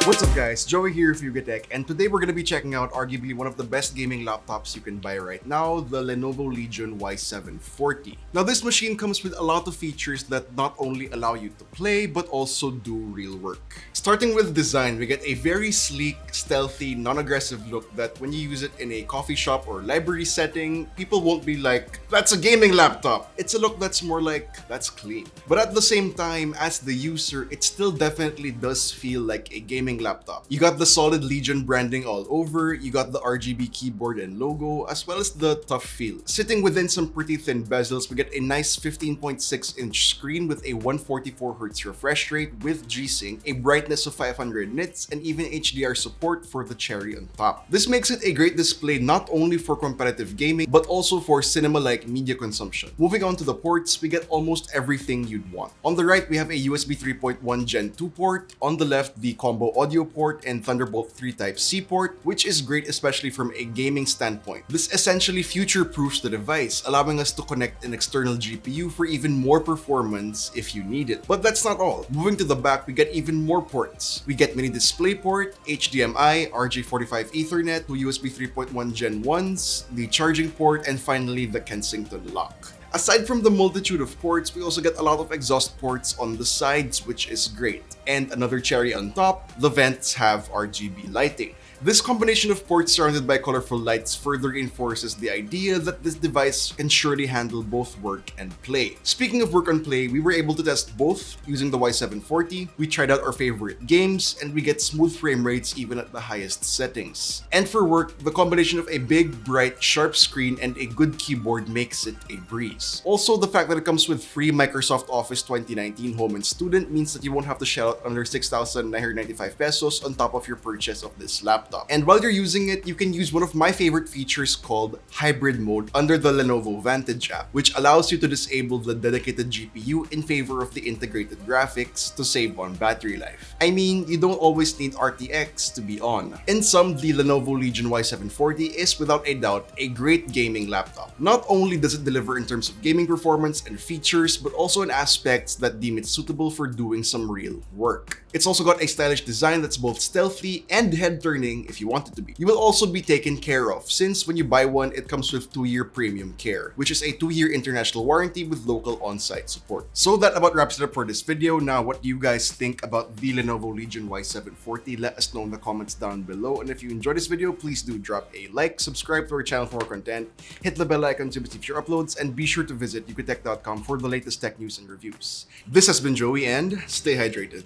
What's up guys, Joey here of Tech, and today we're going to be checking out arguably one of the best gaming laptops you can buy right now, the Lenovo Legion Y740. Now this machine comes with a lot of features that not only allow you to play, but also do real work. Starting with design, we get a very sleek, stealthy, non-aggressive look that when you use it in a coffee shop or library setting, people won't be like, that's a gaming laptop. It's a look that's more like, that's clean. But at the same time, as the user, it still definitely does feel like a gaming laptop. You got the solid Legion branding all over, you got the RGB keyboard and logo, as well as the tough feel. Sitting within some pretty thin bezels, we get a nice 15.6-inch screen with a 144Hz refresh rate with G-Sync, a brightness of 500 nits, and even HDR support for the cherry on top. This makes it a great display not only for competitive gaming, but also for cinema-like media consumption. Moving on to the ports, we get almost everything you'd want. On the right, we have a USB 3.1 Gen 2 port. On the left, the combo audio port and Thunderbolt 3 Type-C port, which is great especially from a gaming standpoint. This essentially future-proofs the device, allowing us to connect an external GPU for even more performance if you need it. But that's not all. Moving to the back, we get even more ports. We get mini DisplayPort, HDMI, RJ45 Ethernet, two USB 3.1 Gen 1s, the charging port, and finally the Kensington lock. Aside from the multitude of ports, we also get a lot of exhaust ports on the sides, which is great. And another cherry on top, the vents have RGB lighting. This combination of ports surrounded by colorful lights further reinforces the idea that this device can surely handle both work and play. Speaking of work and play, we were able to test both using the Y740. We tried out our favorite games, and we get smooth frame rates even at the highest settings. And for work, the combination of a big, bright, sharp screen and a good keyboard makes it a breeze. Also, the fact that it comes with free Microsoft Office 2019 Home and Student means that you won't have to shell out under 6,995 pesos on top of your purchase of this laptop. And while you're using it, you can use one of my favorite features called Hybrid Mode under the Lenovo Vantage app, which allows you to disable the dedicated GPU in favor of the integrated graphics to save on battery life. I mean, you don't always need RTX to be on. In sum, the Lenovo Legion Y740 is without a doubt a great gaming laptop. Not only does it deliver in terms of gaming performance and features, but also in aspects that deem it suitable for doing some real work. It's also got a stylish design that's both stealthy and head-turning if you want it to be. You will also be taken care of, since when you buy one, it comes with 2-year premium care, which is a 2-year international warranty with local on-site support. So that about wraps it up for this video. Now, what do you guys think about the Lenovo Legion Y740? Let us know in the comments down below. And if you enjoyed this video, please do drop a like, subscribe to our channel for more content, hit the bell icon to receive future uploads, and be sure to visit ukitech.com for the latest tech news and reviews. This has been Joey, and stay hydrated.